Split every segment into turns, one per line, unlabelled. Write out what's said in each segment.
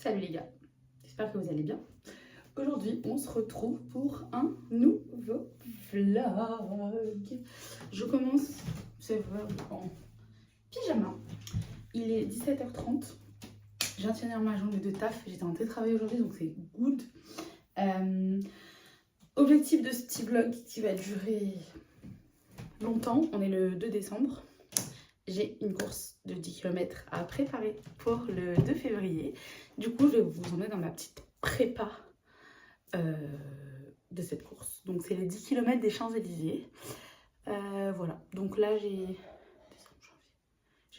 Salut les gars, j'espère que vous allez bien. Aujourd'hui, on se retrouve pour un nouveau vlog. Je commence ce vlog en pyjama. Il est 17h30. Je viens de finir ma journée de taf. J'étais en télétravail aujourd'hui, donc c'est good. Objectif de ce petit vlog qui va durer longtemps. On est le 2 décembre. J'ai une course de 10 km à préparer pour le 2 février. Du coup, je vais vous emmener dans ma petite prépa de cette course. Donc, c'est les 10 km des Champs-Élysées. Voilà. Donc là, j'ai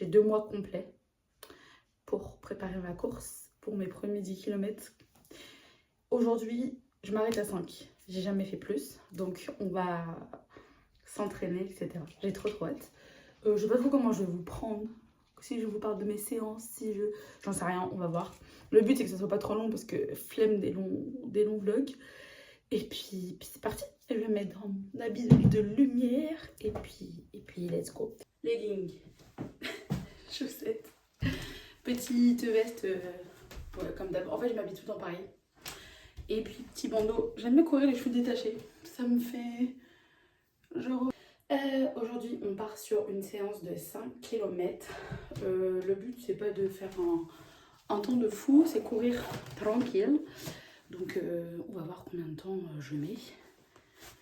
2 mois complets pour préparer ma course pour mes premiers 10 km. Aujourd'hui, je m'arrête à 5. J'ai jamais fait plus. Donc, on va s'entraîner, etc. J'ai trop hâte. Je sais pas trop comment je vais vous prendre, si je vous parle de mes séances, si je... J'en sais rien, on va voir. Le but c'est que ça soit pas trop long parce que flemme des longs vlogs. Et puis c'est parti. Je vais mettre dans mon habit de lumière et puis let's go. Leggings, chaussettes, petite veste, ouais, comme d'hab. En fait je m'habille tout le temps pareil. Et puis petit bandeau, j'aime bien courir les cheveux détachés. Ça me fait genre... Aujourd'hui on part sur une séance de 5 km. Le but c'est pas de faire un temps de fou, c'est courir tranquille. Donc on va voir combien de temps je mets.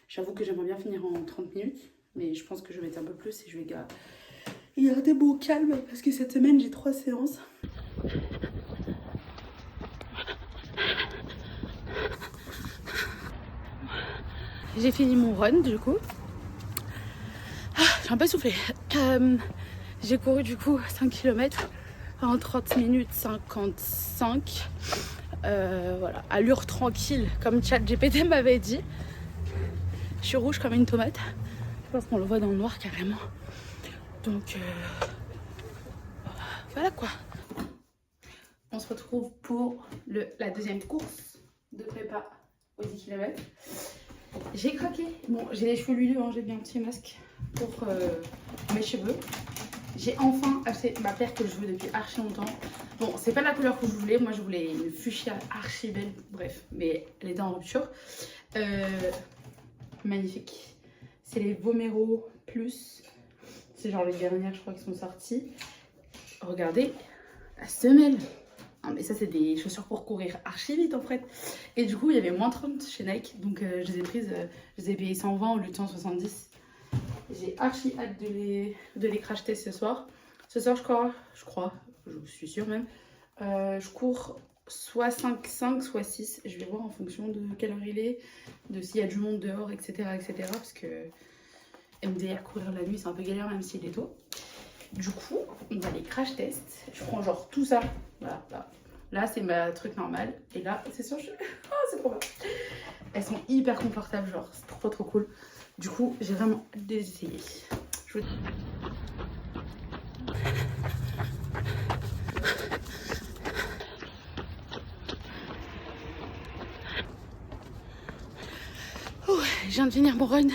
J'avoue que j'aimerais bien finir en 30 minutes, mais je pense que je vais mettre un peu plus et je vais garder mon calme parce que cette semaine j'ai 3 séances. J'ai fini mon run du coup. J'ai un peu soufflé. J'ai couru du coup 5 km en 30 minutes 55. Voilà, allure tranquille comme ChatGPT m'avait dit. Je suis rouge comme une tomate. Je pense qu'on le voit dans le noir carrément. Donc voilà quoi. On se retrouve pour la deuxième course de prépa aux 10 km. J'ai craqué. Bon, j'ai les cheveux luiseux, hein, j'ai bien un petit masque pour mes cheveux. J'ai enfin acheté ma paire que je veux depuis archi longtemps. Bon, c'est pas la couleur que je voulais. Moi, je voulais une fuchsia archi belle. Bref, mais elle était en rupture. Magnifique. C'est les Vomero Plus. C'est genre les dernières, je crois, qui sont sorties. Regardez la semelle. Ah, mais ça, c'est des chaussures pour courir archi vite en fait. Et du coup, il y avait moins 30 chez Nike. Donc, je les ai prises, je les ai payées 120 au lieu de 170. J'ai archi hâte de les crash test ce soir. Ce soir, je suis sûre même, je cours soit 5, soit 6. Je vais voir en fonction de quelle heure il est, de s'il y a du monde dehors, etc. Parce que MDR, courir la nuit, c'est un peu galère même s'il est tôt. Du coup, on va les crash test. Je prends genre tout ça. Voilà, là c'est ma truc normal. Et là, c'est sur cheveux. Oh, c'est trop bien. Elles sont hyper confortables, genre, c'est trop cool. Du coup, j'ai vraiment hâte de les essayer. Je viens de finir mon run.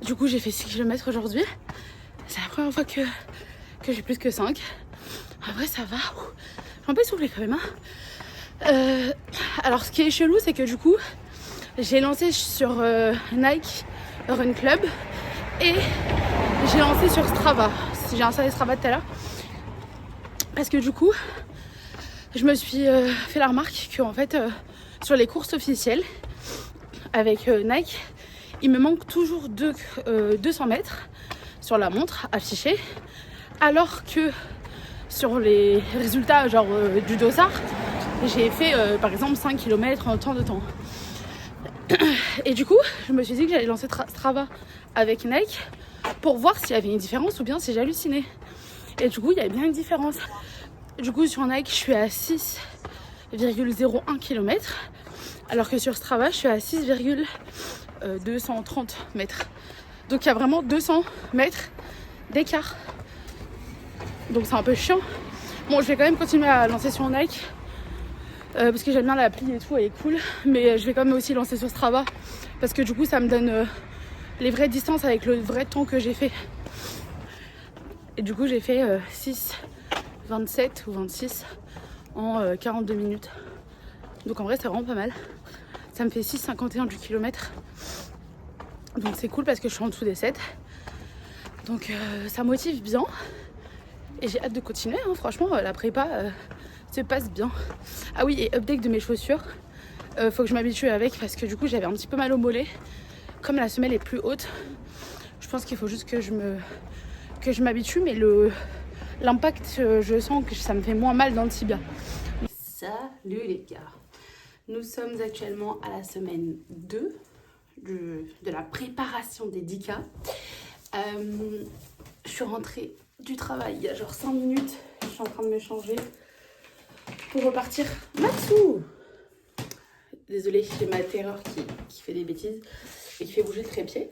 Du coup, j'ai fait 6 km aujourd'hui. C'est la première fois que j'ai plus que 5. En vrai, ça va. J'ai un peu soufflé quand même. Hein. Alors, ce qui est chelou, c'est que du coup, j'ai lancé sur Nike Run Club et j'ai lancé sur Strava. J'ai installé Strava tout à l'heure. Parce que du coup, je me suis fait la remarque qu'en fait, sur les courses officielles avec Nike, il me manque toujours 200 mètres sur la montre affichée. Alors que sur les résultats genre du dossard, j'ai fait par exemple 5 km en temps de temps. Et du coup, je me suis dit que j'allais lancer Strava avec Nike pour voir s'il y avait une différence ou bien si j'hallucinais. Et du coup, il y avait bien une différence. Du coup, sur Nike, je suis à 6,01 km, alors que sur Strava, je suis à 6,230 mètres. Donc, il y a vraiment 200 mètres d'écart. Donc, c'est un peu chiant. Bon, je vais quand même continuer à lancer sur Nike. Parce que j'aime bien l'appli et tout, elle est cool. Mais je vais quand même aussi lancer sur Strava. Parce que du coup, ça me donne les vraies distances avec le vrai temps que j'ai fait. Et du coup, j'ai fait 6, 27 ou 26 en 42 minutes. Donc en vrai c'est vraiment pas mal. Ça me fait 6,51 du kilomètre. Donc c'est cool parce que je suis en dessous des 7. Donc ça motive bien. Et j'ai hâte de continuer, hein. Franchement la prépa se passe bien. Ah oui, et update de mes chaussures. Faut que je m'habitue avec parce que du coup j'avais un petit peu mal au mollet. Comme la semelle est plus haute, je pense qu'il faut juste que je m'habitue, mais l'impact, je sens que ça me fait moins mal dans le tibia. Salut les gars, nous sommes actuellement à la semaine 2 de la préparation des 10K. Je suis rentrée du travail il y a genre 5 minutes, je suis en train de me changer pour repartir. Matsu! Désolée, j'ai ma terreur qui fait des bêtises et qui fait bouger le trépied.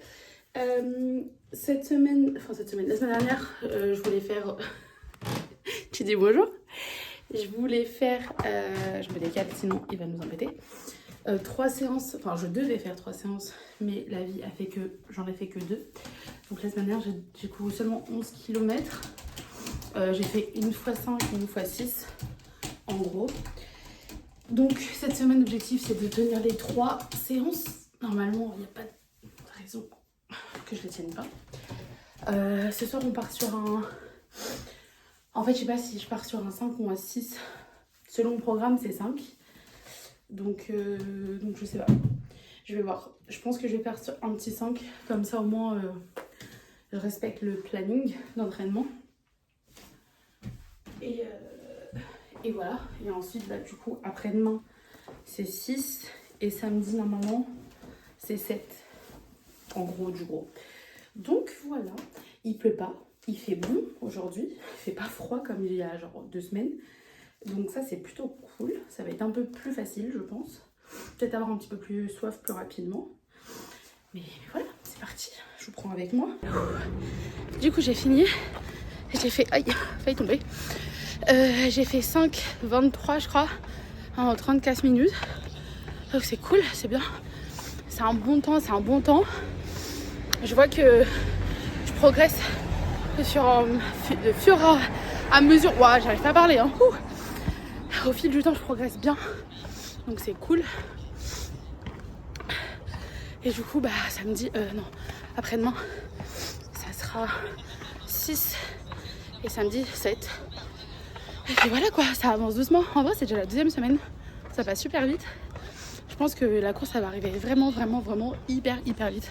La semaine dernière, je voulais faire... Tu dis bonjour? Je voulais faire... je me décale, sinon il va nous embêter. 3 séances, enfin je devais faire 3 séances, mais la vie a fait que j'en ai fait que 2. Donc la semaine dernière, j'ai couru seulement 11 km. J'ai fait une fois 5, une fois 6, en gros. Donc cette semaine, l'objectif c'est de tenir les 3 séances. Normalement, il n'y a pas de raison que je ne les tienne pas. Ce soir, on part sur un... En fait, je sais pas si je pars sur un 5 ou un 6. Selon le programme, c'est 5. Donc je sais pas. Je vais voir. Je pense que je vais faire un petit 5. Comme ça, au moins, je respecte le planning d'entraînement. Et voilà. Et ensuite, bah, du coup, après-demain, c'est 6. Et samedi, normalement, c'est 7. En gros, du gros. Donc voilà. Il pleut pas. Il fait bon aujourd'hui. Il fait pas froid comme il y a genre 2 semaines. Donc ça, c'est plutôt cool. Ça va être un peu plus facile, je pense. Peut-être avoir un petit peu plus soif plus rapidement. Mais voilà, c'est parti. Je vous prends avec moi. Du coup, j'ai fini. J'ai fait... Aïe, failli tomber. J'ai fait 5,23 je crois, en 34 minutes. Donc c'est cool, c'est bien. C'est un bon temps, c'est un bon temps. Je vois que je progresse au fur et à mesure. Ouah, j'arrive pas à parler, hein. Au fil du temps, je progresse bien. Donc c'est cool. Et du coup, bah samedi, non, après-demain, ça sera 6 et samedi 7. Et puis voilà quoi, ça avance doucement. En vrai, c'est déjà la 2e semaine. Ça passe super vite. Je pense que la course, ça va arriver vraiment hyper vite.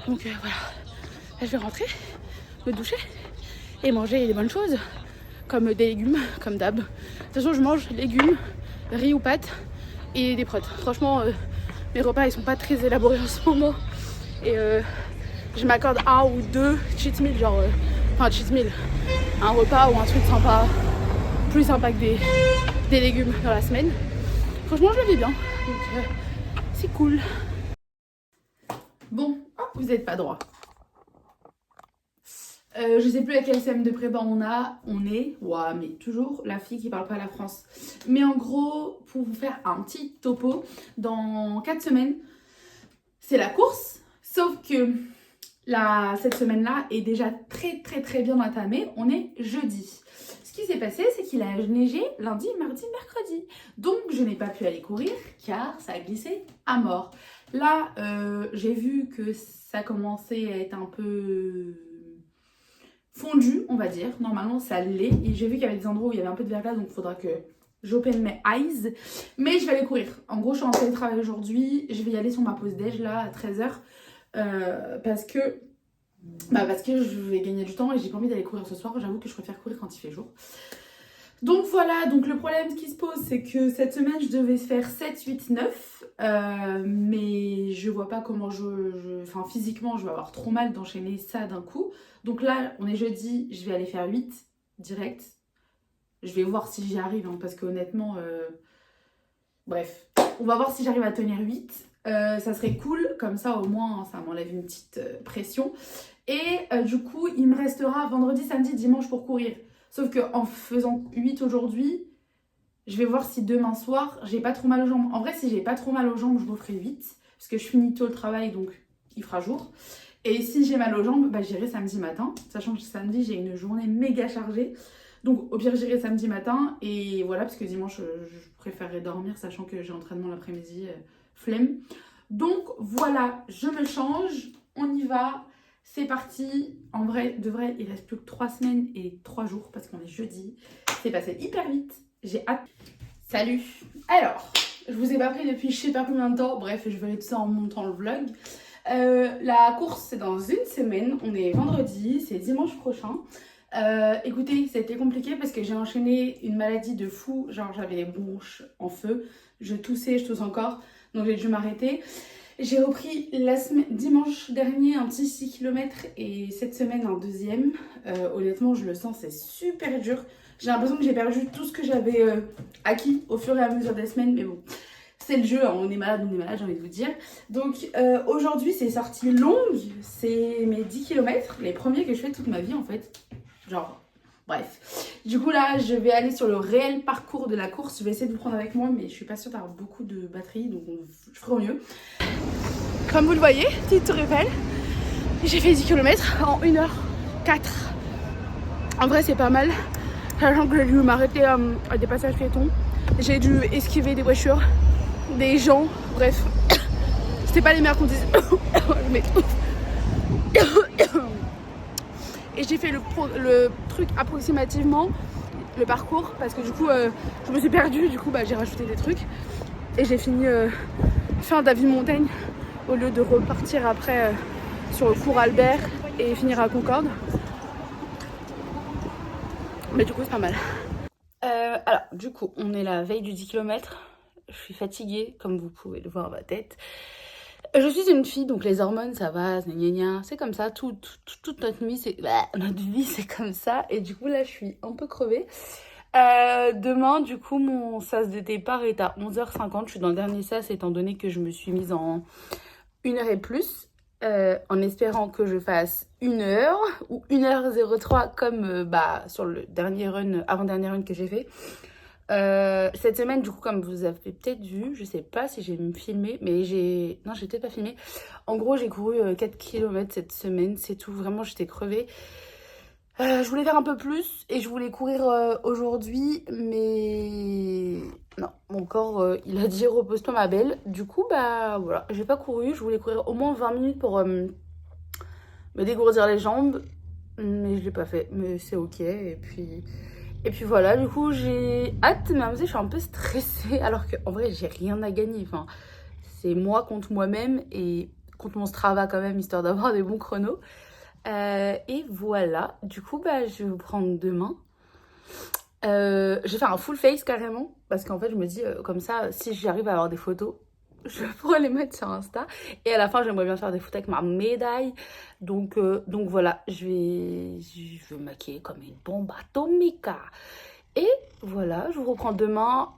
Donc voilà. Là, je vais rentrer, me doucher et manger des bonnes choses. Comme des légumes, comme d'hab. De toute façon, je mange légumes, riz ou pâtes et des protes. Franchement, mes repas, ils sont pas très élaborés en ce moment. Et je m'accorde 1 ou 2 cheat meals, genre... Enfin, cheat meal. Un repas ou un truc sympa. Plus sympa que des légumes dans la semaine. Franchement, je le vis bien. Donc, c'est cool. Bon, vous n'êtes pas droit. Je sais plus à quelle semaine de prépa on est. Ouah, mais toujours la fille qui parle pas la France. Mais en gros, pour vous faire un petit topo, dans 4 semaines, c'est la course. Sauf que cette semaine-là est déjà très bien entamée. On est jeudi. Ce qui s'est passé, c'est qu'il a neigé lundi, mardi, mercredi. Donc, je n'ai pas pu aller courir car ça a glissé à mort. Là, j'ai vu que ça commençait à être un peu fondu, on va dire. Normalement, ça l'est. Et j'ai vu qu'il y avait des endroits où il y avait un peu de verglas, donc il faudra que j'open mes eyes. Mais je vais aller courir. En gros, je suis en télétravail aujourd'hui. Je vais y aller sur ma pause déj, là, à 13h. Parce que je vais gagner du temps et j'ai pas envie d'aller courir ce soir. J'avoue que je préfère courir quand il fait jour. Donc voilà, donc le problème qui se pose, c'est que cette semaine je devais faire 7, 8, 9, mais je vois pas comment enfin physiquement je vais avoir trop mal d'enchaîner ça d'un coup. Donc là on est jeudi, je vais aller faire 8 direct. Je vais voir si j'y arrive, hein, parce que honnêtement, bref, on va voir si j'arrive à tenir 8. Ça serait cool, comme ça au moins ça m'enlève une petite pression. Et du coup il me restera vendredi, samedi, dimanche pour courir. Sauf qu'en faisant 8 aujourd'hui, je vais voir si demain soir, j'ai pas trop mal aux jambes. En vrai, si j'ai pas trop mal aux jambes, je referai 8. Parce que je finis tôt le travail, donc il fera jour. Et si j'ai mal aux jambes, bah, j'irai samedi matin. Sachant que samedi, j'ai une journée méga chargée. Donc au pire j'irai samedi matin et voilà, parce que dimanche je préférerais dormir sachant que j'ai entraînement l'après-midi, flemme. Donc voilà, je me change, on y va, c'est parti. En vrai, de vrai, il reste plus que 3 semaines et 3 jours parce qu'on est jeudi. C'est passé hyper vite, j'ai hâte. Salut. Alors, je vous ai pas pris depuis je sais pas combien de temps, bref, je verrai tout ça en montant le vlog. La course c'est dans une semaine, on est vendredi, c'est dimanche prochain. Écoutez, ça a été compliqué parce que j'ai enchaîné une maladie de fou, genre j'avais les bronches en feu, je toussais, je tousse encore, donc j'ai dû m'arrêter. J'ai repris dimanche dernier un petit 6 km et cette semaine un deuxième. Honnêtement, je le sens, c'est super dur. J'ai l'impression que j'ai perdu tout ce que j'avais acquis au fur et à mesure des semaines, mais bon. C'est le jeu, hein. On est malade, j'ai envie de vous dire. Donc aujourd'hui, c'est sortie longue. C'est mes 10 km, les premiers que je fais toute ma vie en fait. Genre, bref. Du coup là, je vais aller sur le réel parcours de la course. Je vais essayer de vous prendre avec moi, mais je suis pas sûre d'avoir beaucoup de batterie, donc je ferai au mieux. Comme vous le voyez, petite tour Eiffel. J'ai fait 10 km en 1h04. En vrai, c'est pas mal. Sachant que j'ai dû m'arrêter à des passages piétons. J'ai dû esquiver des voitures, des gens, bref. C'était pas les meilleures conditions. Je m'étouffe. Et j'ai fait le truc approximativement, le parcours, parce que du coup, je me suis perdue. Du coup, j'ai rajouté des trucs. Et j'ai fini fin d'Aville-Montaigne au lieu de repartir après sur le cours Albert et finir à Concorde. Mais du coup, c'est pas mal. Alors, du coup, on est la veille du 10 km. Je suis fatiguée, comme vous pouvez le voir à ma tête. Je suis une fille, donc les hormones, ça va, c'est comme ça. Toute notre vie, c'est comme ça. Et du coup, là, je suis un peu crevée. Demain, du coup, mon sas de départ est à 11h50. Je suis dans le dernier sas, étant donné que je me suis mise en 1h et plus. En espérant que je fasse 1h ou 1h03 comme sur le dernier run, avant-dernier run que j'ai fait. Cette semaine, du coup, comme vous avez peut-être vu, je sais pas si j'ai filmé, mais non, j'ai peut-être pas filmé. En gros, j'ai couru 4 km cette semaine, c'est tout. Vraiment, j'étais crevée. Je voulais faire un peu plus et je voulais courir aujourd'hui, mais non, mon corps, il a dit repose-toi ma belle. Du coup, voilà, j'ai pas couru. Je voulais courir au moins 20 minutes pour me dégourdir les jambes, mais je l'ai pas fait. Mais c'est ok. Et puis voilà, du coup, j'ai hâte, mais en fait, je suis un peu stressée, alors qu'en vrai, j'ai rien à gagner. Enfin, c'est moi contre moi-même et contre mon Strava quand même, histoire d'avoir des bons chronos. Et voilà, du coup, je vais vous prendre demain. Je vais faire un full face carrément, parce qu'en fait, je me dis, comme ça, si j'arrive à avoir des photos, je pourrais les mettre sur Insta. Et à la fin, j'aimerais bien faire des photos avec ma médaille. Donc voilà, je vais me maquiller comme une bombe atomique. Et voilà, je vous reprends demain.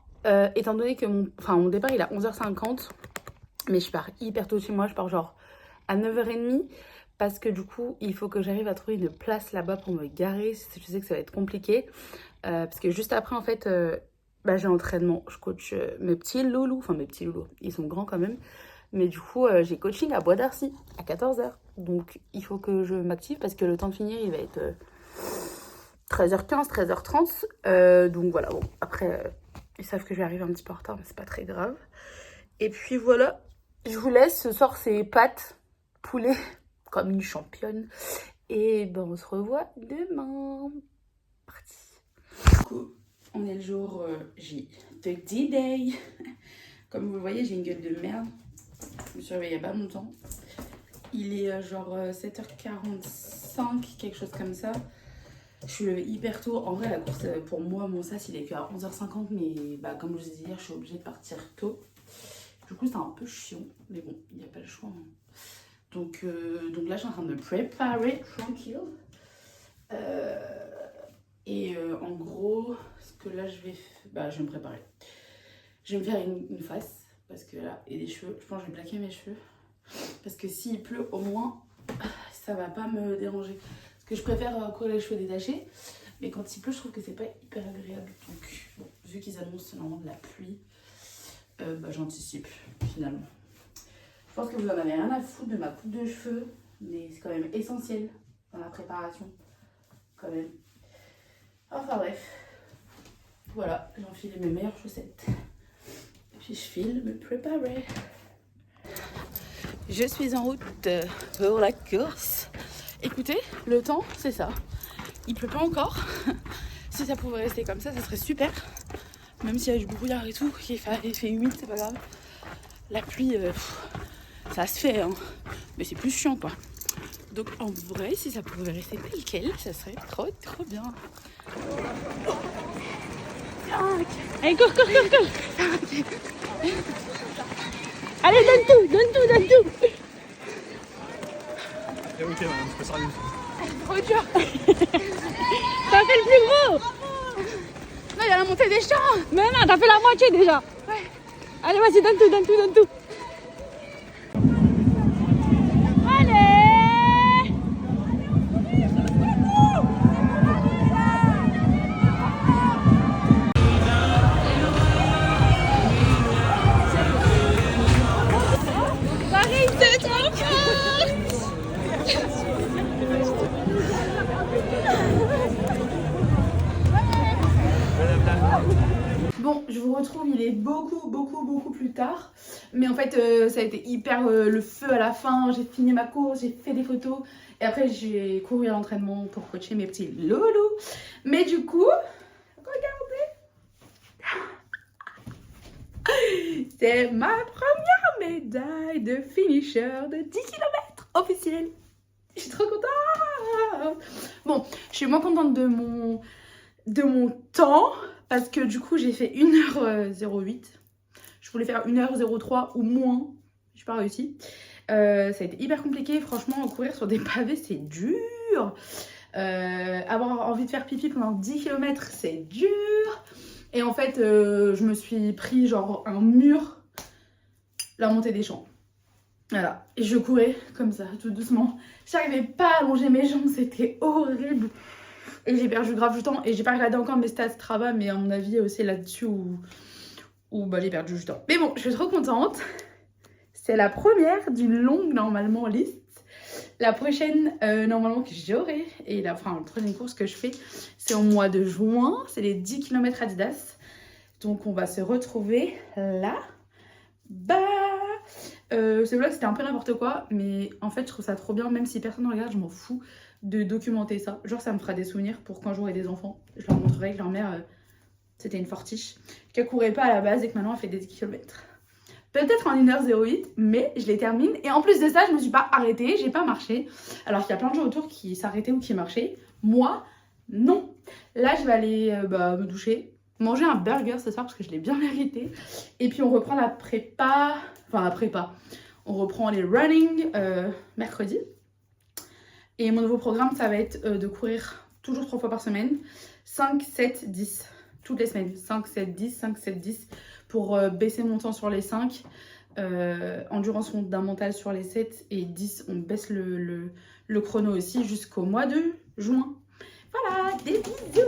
Étant donné que mon départ, il est à 11h50. Mais je pars hyper tôt de chez moi, je pars genre à 9h30. Parce que du coup, il faut que j'arrive à trouver une place là-bas pour me garer. Je sais que ça va être compliqué. Parce que juste après, en fait, j'ai entraînement. Je coach mes petits loulous. Enfin, mes petits loulous. Ils sont grands quand même. Mais du coup, j'ai coaching à Bois d'Arcy à 14h. Donc, il faut que je m'active parce que le temps de finir, il va être 13h15, 13h30. Donc voilà, bon. Après, ils savent que je vais arriver un petit peu en retard, mais c'est pas très grave. Et puis voilà, je vous laisse. Ce soir, c'est pâtes, poulet, comme une championne. Et on se revoit demain. Parti. Du coup, on est le jour J de D-Day. Comme vous le voyez, j'ai une gueule de merde. Je me suis réveillée il n'y a pas longtemps. Il est genre 7h45, quelque chose comme ça. Je suis levée hyper tôt. En vrai, la course, pour moi, mon sas, il est qu'à 11h50. Mais comme je vous ai dit hier, je suis obligée de partir tôt. Du coup, c'est un peu chiant. Mais bon, il n'y a pas le choix. Hein. Donc là, je suis en train de me préparer tranquille. En gros, ce que là, je vais me préparer. Je vais me faire une face. Parce que là, et des cheveux. Je pense que je vais plaquer mes cheveux. Parce que s'il pleut, au moins, ça va pas me déranger. Parce que je préfère courir les cheveux détachés. Mais quand il pleut, je trouve que c'est pas hyper agréable. Donc, bon, vu qu'ils annoncent normalement de la pluie, j'anticipe finalement. Je pense que vous en avez rien à foutre de ma coupe de cheveux. Mais c'est quand même essentiel dans la préparation. Quand même. Enfin bref. Voilà, j'ai enfilé mes meilleures chaussettes. Et puis je file me préparer. Je suis en route pour la course. Écoutez, le temps, c'est ça. Il pleut pas encore. Si ça pouvait rester comme ça serait super. Même s'il y a du brouillard et tout, il fait humide, c'est pas grave. La pluie, ça se fait, hein. Mais c'est plus chiant, quoi. Donc en vrai, si ça pouvait rester tel quel, ça serait trop bien. Allez, cours. Allez, donne tout.
Et ok, on se fait ça une.
Trop dur. T'as fait le plus gros. Non, il y a la montée des champs.
Mais non, t'as fait la moitié déjà.
Ouais.
Allez, vas-y, donne tout. Allez.
J'arrive, c'est trop fort. Bon, je vous retrouve, il est beaucoup plus tard. Mais en fait, ça a été hyper le feu à la fin. J'ai fini ma course, j'ai fait des photos. Et après, j'ai couru à l'entraînement pour coacher mes petits loulous. Mais du coup, regardez. C'est ma première médaille de finisher de 10 km officielle. Je suis trop contente. Bon, je suis moins contente de mon temps. Parce que du coup, j'ai fait 1h08. Je voulais faire 1h03 ou moins. Je n'ai pas réussi. Ça a été hyper compliqué. Franchement, courir sur des pavés, c'est dur. Avoir envie de faire pipi pendant 10 km, c'est dur. Et en fait, je me suis pris genre un mur. La montée des champs. Voilà. Et je courais comme ça, tout doucement. J'arrivais pas à allonger mes jambes. C'était horrible. Et j'ai perdu grave du temps. Et j'ai pas regardé encore mes stats Strava, mais à mon avis aussi là-dessus où bah, j'ai perdu du temps. Mais bon, je suis trop contente. C'est la première d'une longue normalement liste. La prochaine normalement que j'aurai, et la prochaine course que je fais, c'est au mois de juin. C'est les 10 km Adidas. Donc on va se retrouver là-bas. Ce vlog c'était un peu n'importe quoi, mais en fait je trouve ça trop bien. Même si personne ne regarde, je m'en fous de documenter ça. Genre ça me fera des souvenirs pour quand j'aurai des enfants. Je leur montrerai que leur mère c'était une fortiche, qu'elle courait pas à la base et que maintenant elle fait des kilomètres. Peut-être en 1h08, mais je les termine. Et en plus de ça, je me suis pas arrêtée, j'ai pas marché. Alors qu'il y a plein de gens autour qui s'arrêtaient ou qui marchaient. Moi, non. Là, je vais aller me doucher, manger un burger ce soir parce que je l'ai bien mérité. Et puis on reprend la prépa. Enfin, la prépa. On reprend les running mercredi. Et mon nouveau programme, ça va être de courir toujours 3 fois par semaine. 5, 7, 10. Toutes les semaines. 5, 7, 10, 5, 7, 10. Pour baisser mon temps sur les 5. Endurance fondamentale sur les 7. Et 10, on baisse le chrono aussi jusqu'au mois de juin. Voilà, des bisous!